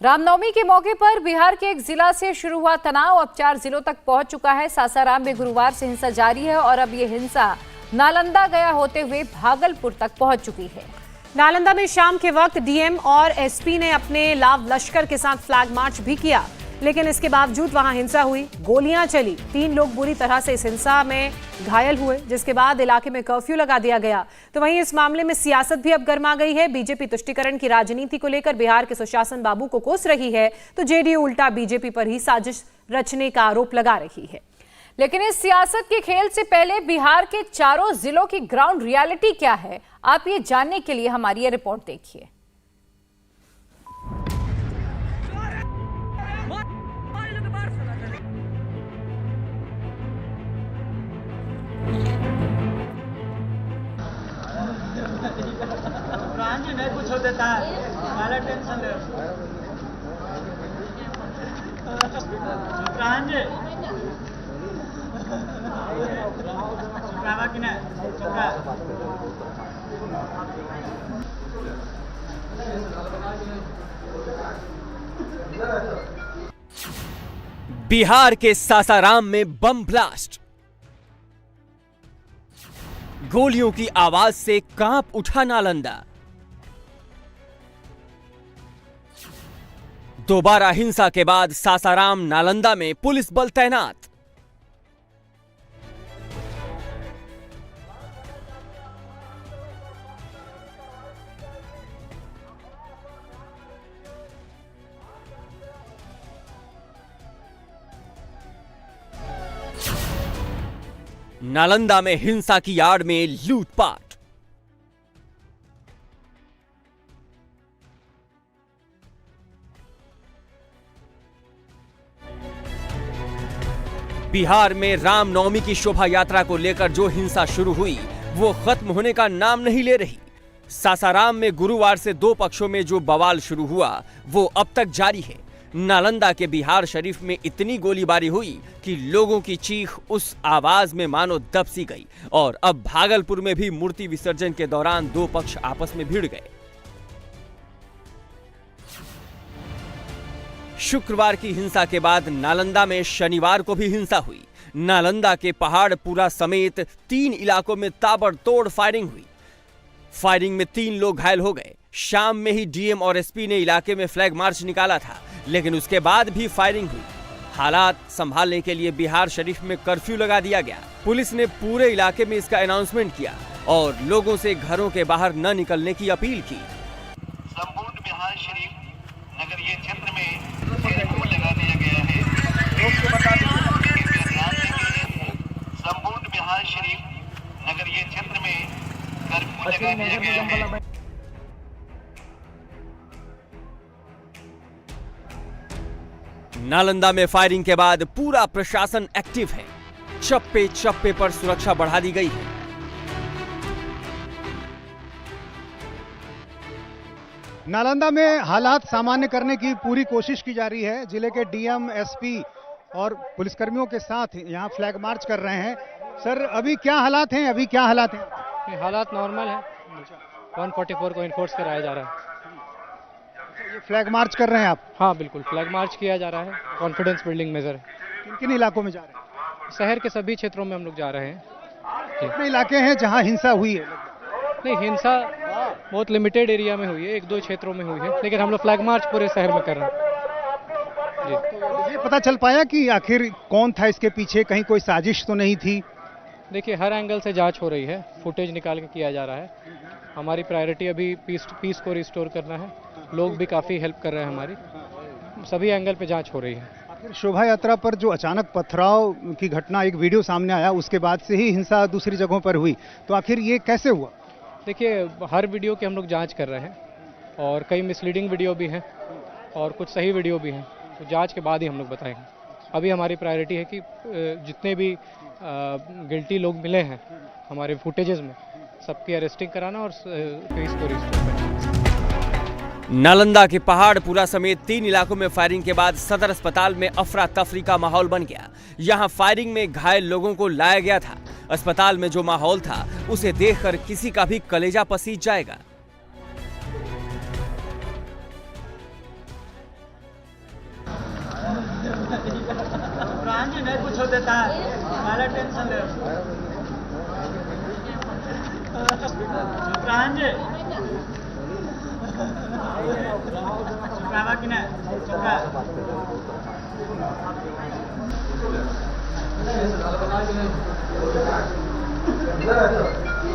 रामनवमी के मौके पर बिहार के एक जिला से शुरू हुआ तनाव अब 4 जिलों तक पहुंच चुका है। सासाराम में गुरुवार से हिंसा जारी है और अब ये हिंसा नालंदा गया होते हुए भागलपुर तक पहुंच चुकी है। नालंदा में शाम के वक्त डीएम और एसपी ने अपने लाव लश्कर के साथ फ्लैग मार्च भी किया, लेकिन इसके बावजूद वहां हिंसा हुई, गोलियां चली। 3 लोग बुरी तरह से इस हिंसा में घायल हुए, जिसके बाद इलाके में कर्फ्यू लगा दिया गया। तो वहीं इस मामले में सियासत भी अब गर्मा गई है। बीजेपी तुष्टीकरण की राजनीति को लेकर बिहार के सुशासन बाबू को कोस रही है, तो जेडीयू उल्टा बीजेपी पर ही साजिश रचने का आरोप लगा रही है। लेकिन इस सियासत के खेल से पहले बिहार के चारों जिलों की ग्राउंड रियलिटी क्या है, आप ये जानने के लिए हमारी ये रिपोर्ट देखिए। नहीं कुछ हो देता है, टेंशन ले कि ना बिहार के सासाराम में बम ब्लास्ट, गोलियों की आवाज से कांप उठा नालंदा। दोबारा हिंसा के बाद सासाराम नालंदा में पुलिस बल तैनात। नालंदा में हिंसा की आड़ में लूटपाट। बिहार में रामनवमी की शोभा यात्रा को लेकर जो हिंसा शुरू हुई वो खत्म होने का नाम नहीं ले रही। सासाराम में गुरुवार से 2 पक्षों में जो बवाल शुरू हुआ वो अब तक जारी है। नालंदा के बिहार शरीफ में इतनी गोलीबारी हुई कि लोगों की चीख उस आवाज में मानो दब सी गई। और अब भागलपुर में भी मूर्ति विसर्जन के दौरान 2 पक्ष आपस में भिड़ गए। शुक्रवार की हिंसा के बाद नालंदा में शनिवार को भी हिंसा हुई। नालंदा के पहाड़पुरा समेत 3 इलाकों में ताबड़तोड़ फायरिंग हुई। फायरिंग में 3 लोग घायल हो गए। शाम में ही डीएम और एसपी ने इलाके में फ्लैग मार्च निकाला था, लेकिन उसके बाद भी फायरिंग हुई। हालात संभालने के लिए बिहार शरीफ में कर्फ्यू लगा दिया गया। पुलिस ने पूरे इलाके में इसका अनाउंसमेंट किया और लोगों से घरों के बाहर न निकलने की अपील की। संपूर्ण बिहार शरीफ नगर ये क्षेत्र में कर्फ्यू लगा दिया गया है। संपूर्ण बिहार शरीफ नगर ये क्षेत्र में कर्फ्यू लगा दिया गया है। नालंदा में फायरिंग के बाद पूरा प्रशासन एक्टिव है। चप्पे चप्पे पर सुरक्षा बढ़ा दी गई है। नालंदा में हालात सामान्य करने की पूरी कोशिश की जा रही है। जिले के डीएम, एसपी और पुलिसकर्मियों के साथ यहाँ फ्लैग मार्च कर रहे हैं। सर, अभी क्या हालात हैं? हालात नॉर्मल है। 144 को इन्फोर्स कराया जा रहा है। ये फ्लैग मार्च कर रहे हैं आप? हाँ बिल्कुल, फ्लैग मार्च किया जा रहा है। कॉन्फिडेंस बिल्डिंग मेजर है। किन किन इलाकों में जा रहे हैं? शहर के सभी क्षेत्रों में हम लोग जा रहे हैं। कितने इलाके हैं जहां हिंसा हुई है? नहीं, हिंसा बहुत लिमिटेड एरिया में हुई है, 1-2 क्षेत्रों में हुई है, लेकिन हम लोग फ्लैग मार्च पूरे शहर में कर रहे हैं। तो ये पता चल पाया कि आखिर कौन था इसके पीछे? कहीं कोई साजिश तो नहीं थी? देखिए, हर एंगल से जांच हो रही है, फुटेज निकाल के किया जा रहा है। हमारी प्रायोरिटी अभी पीस को रिस्टोर करना है। लोग भी काफ़ी हेल्प कर रहे हैं हमारी। सभी एंगल पे जांच हो रही है। आखिर शोभा यात्रा पर जो अचानक पथराव की घटना, एक वीडियो सामने आया, उसके बाद से ही हिंसा दूसरी जगहों पर हुई, तो आखिर ये कैसे हुआ? देखिए, हर वीडियो की हम लोग जांच कर रहे हैं और कई मिसलीडिंग वीडियो भी हैं और कुछ सही वीडियो भी हैं, तो जांच के बाद ही हम लोग बताएंगे। अभी हमारी प्रायोरिटी है कि जितने भी गिल्टी लोग मिले हैं हमारे फुटेजेस में, सबकी अरेस्टिंग कराना और केस को रिस्टोर करना। नालंदा के पहाड़पुरा समेत 3 इलाकों में फायरिंग के बाद सदर अस्पताल में अफरा तफरी का माहौल बन गया। यहां फायरिंग में घायल लोगों को लाया गया था। अस्पताल में जो माहौल था उसे देखकर किसी का भी कलेजा पसीज जाएगा। प्रधान जी नहीं कुछ हो देता है, काला टेंशन ले। प्रधान जी चुकावा कि नहीं चुका।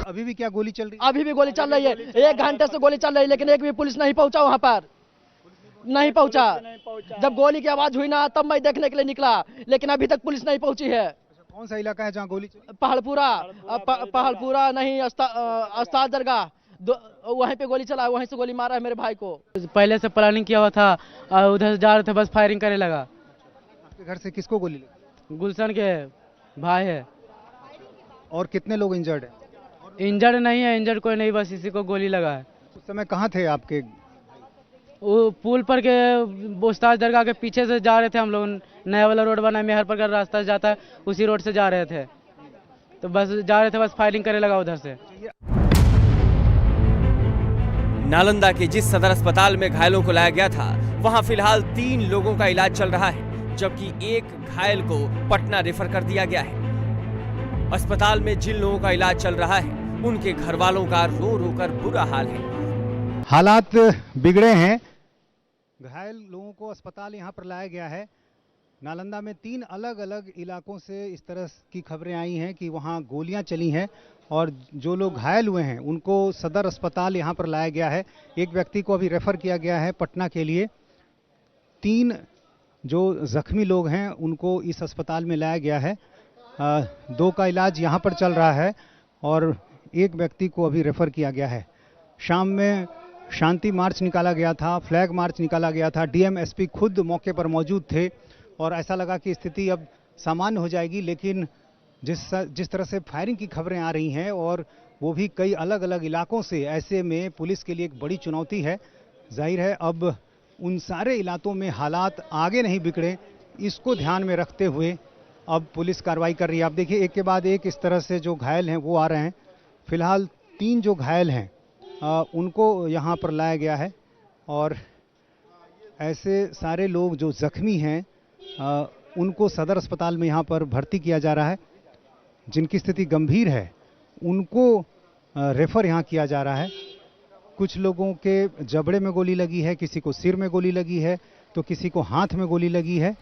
अभी भी क्या गोली चल रही अभी भी गोली चल रही है, 1 घंटे से गोली चल रही है, लेकिन एक भी पुलिस नहीं पहुंचा वहां पर, नहीं पहुंचा। जब गोली की आवाज हुई ना तब मैं देखने के लिए निकला, लेकिन अभी तक पुलिस नहीं पहुंची है। कौन सा इलाका है जहाँ गोली चली? पहाड़पुरा नहीं, अस्ताद दरगाह, वहीं पे गोली चला, वहीं से गोली मारा है मेरे भाई को। पहले से प्लानिंग किया हुआ था, उधर से जा रहे थे, बस फायरिंग करने लगा। आपके घर से किसको गोली लगी? गुलशन के भाई है। और कितने लोग इंजर्ड हैं? इंजर्ड नहीं है, इंजर्ड कोई नहीं, बस इसी को गोली लगा है। उस समय कहाँ थे आपके? वो पुल पर के उस्ताद दरगाह के पीछे से जा रहे थे हम लोग, नया वाला रोड बना मेहरपुर का रास्ता जाता है, उसी रोड से जा रहे थे, तो बस जा रहे थे, बस फायरिंग करने लगा उधर से। नालंदा के जिस सदर अस्पताल में घायलों को लाया गया था, वहां फिलहाल 3 लोगों का इलाज चल रहा है, जबकि एक घायल को पटना रेफर कर दिया गया है। अस्पताल में जिन लोगों का इलाज चल रहा है, उनके घर वालों का रो रो कर बुरा हाल है। हालात बिगड़े हैं, घायल लोगों को अस्पताल यहाँ पर लाया गया है। नालंदा में 3 अलग अलग इलाकों से इस तरह की खबरें आई हैं कि वहाँ गोलियाँ चली हैं और जो लोग घायल हुए हैं उनको सदर अस्पताल यहाँ पर लाया गया है। एक व्यक्ति को अभी रेफर किया गया है पटना के लिए। 3 जो जख्मी लोग हैं उनको इस अस्पताल में लाया गया है। 2 का इलाज यहाँ पर चल रहा है और एक व्यक्ति को अभी रेफर किया गया है। शाम में शांति मार्च निकाला गया था, फ्लैग मार्च निकाला गया था। डीएम एसपी खुद मौके पर मौजूद थे और ऐसा लगा कि स्थिति अब सामान्य हो जाएगी, लेकिन जिस तरह से फायरिंग की खबरें आ रही हैं और वो भी कई अलग अलग इलाकों से, ऐसे में पुलिस के लिए एक बड़ी चुनौती है। जाहिर है अब उन सारे इलाकों में हालात आगे नहीं बिगड़े, इसको ध्यान में रखते हुए अब पुलिस कार्रवाई कर रही है। आप देखिए एक के बाद एक इस तरह से जो घायल हैं वो आ रहे हैं। फिलहाल 3 जो घायल हैं उनको यहाँ पर लाया गया है और ऐसे सारे लोग जो जख्मी हैं उनको सदर अस्पताल में यहाँ पर भर्ती किया जा रहा है। जिनकी स्थिति गंभीर है उनको रेफर यहाँ किया जा रहा है। कुछ लोगों के जबड़े में गोली लगी है, किसी को सिर में गोली लगी है, तो किसी को हाथ में गोली लगी है।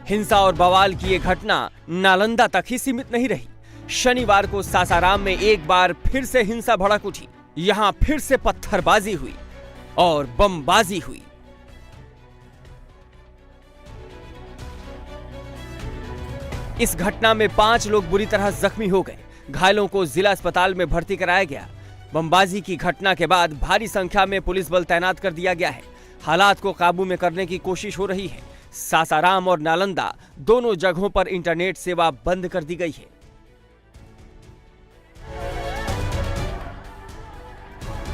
हिंसा और बवाल की ये घटना नालंदा तक ही सीमित नहीं रही। शनिवार को सासाराम में एक बार फिर से हिंसा भड़क उठी। यहां फिर से पत्थरबाजी हुई और बमबाजी हुई। इस घटना में 5 लोग बुरी तरह जख्मी हो गए। घायलों को जिला अस्पताल में भर्ती कराया गया। बमबाजी की घटना के बाद भारी संख्या में पुलिस बल तैनात कर दिया गया है। हालात को काबू में करने की कोशिश हो रही है। सासाराम और नालंदा दोनों जगहों पर इंटरनेट सेवा बंद कर दी गई है।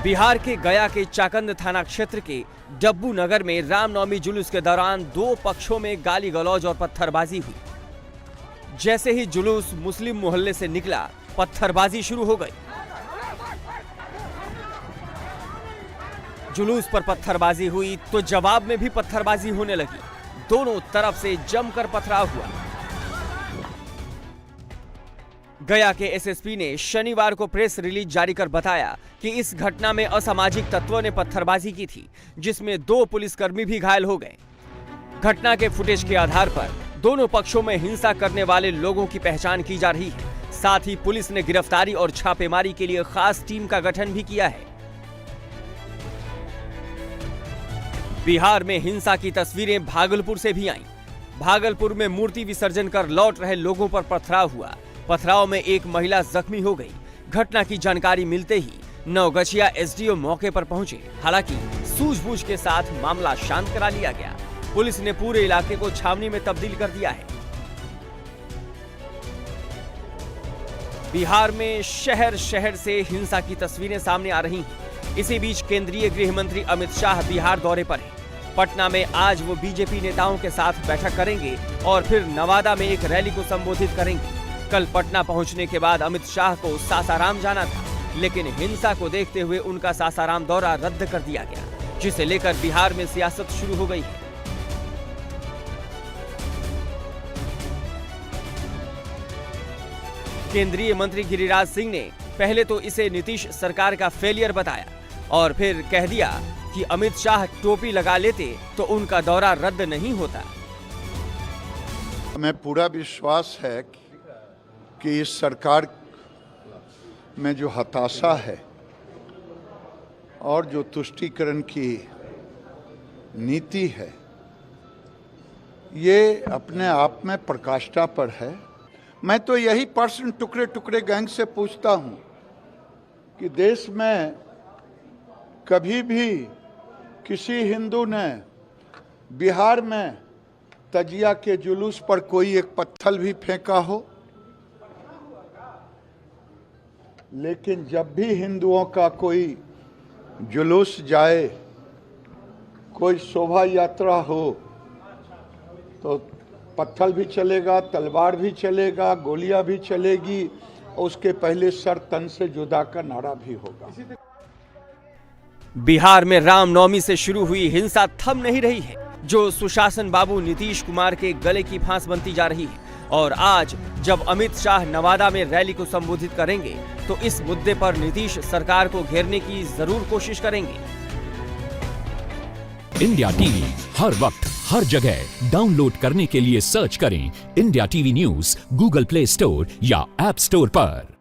बिहार के गया के चाकंद थाना क्षेत्र के डब्बू नगर में रामनवमी जुलूस के दौरान 2 पक्षों में गाली गलौज और पत्थरबाजी हुई। जैसे ही जुलूस मुस्लिम मोहल्ले से निकला, पत्थरबाजी शुरू हो गई। जुलूस पर पत्थरबाजी हुई तो जवाब में भी पत्थरबाजी होने लगी। दोनों तरफ से जमकर पथराव हुआ। गया के एसएसपी ने शनिवार को प्रेस रिलीज जारी कर बताया कि इस घटना में असामाजिक तत्वों ने पत्थरबाजी की थी, जिसमें 2 पुलिसकर्मी भी घायल हो गए। घटना के फुटेज के आधार पर दोनों पक्षों में हिंसा करने वाले लोगों की पहचान की जा रही है। साथ ही पुलिस ने गिरफ्तारी और छापेमारी के लिए खास टीम का गठन भी किया है। बिहार में हिंसा की तस्वीरें भागलपुर से भी आईं। भागलपुर में मूर्ति विसर्जन कर लौट रहे लोगों पर पथराव हुआ। पथराव में एक महिला जख्मी हो गई। घटना की जानकारी मिलते ही नवगछिया एसडीओ मौके पर पहुंचे। हालांकि सूझबूझ के साथ मामला शांत करा लिया गया। पुलिस ने पूरे इलाके को छावनी में तब्दील कर दिया है। बिहार में शहर शहर से हिंसा की तस्वीरें सामने आ रही हैं। इसी बीच केंद्रीय गृह मंत्री अमित शाह बिहार दौरे पर हैं। पटना में आज वो बीजेपी नेताओं के साथ बैठक करेंगे और फिर नवादा में एक रैली को संबोधित करेंगे। कल पटना पहुंचने के बाद अमित शाह को सासाराम जाना था, लेकिन हिंसा को देखते हुए उनका सासाराम दौरा रद्द कर दिया गया, जिसे लेकर बिहार में सियासत शुरू हो गई है। केंद्रीय मंत्री गिरिराज सिंह ने पहले तो इसे नीतीश सरकार का फेलियर बताया और फिर कह दिया कि अमित शाह टोपी लगा लेते तो उनका दौरा रद्द नहीं होता। हमें पूरा विश्वास है कि इस सरकार में जो हताशा है और जो तुष्टीकरण की नीति है, ये अपने आप में प्रकाष्ठा पर है। मैं तो यही प्रश्न टुकड़े टुकड़े गैंग से पूछता हूं कि देश में कभी भी किसी हिंदू ने बिहार में तजिया के जुलूस पर कोई एक पत्थर भी फेंका हो? लेकिन जब भी हिंदुओं का कोई जुलूस जाए, कोई शोभा यात्रा हो, तो पत्थर भी चलेगा, तलवार भी चलेगा, गोलियां भी चलेगी और उसके पहले सर तन से जुदा का नारा भी होगा। बिहार में रामनवमी से शुरू हुई हिंसा थम नहीं रही है, जो सुशासन बाबू नीतीश कुमार के गले की फांस बनती जा रही है। और आज जब अमित शाह नवादा में रैली को संबोधित करेंगे तो इस मुद्दे पर नीतीश सरकार को घेरने की जरूर कोशिश करेंगे। इंडिया टीवी हर वक्त हर जगह डाउनलोड करने के लिए सर्च करें India TV news Google play store या ऐप स्टोर पर।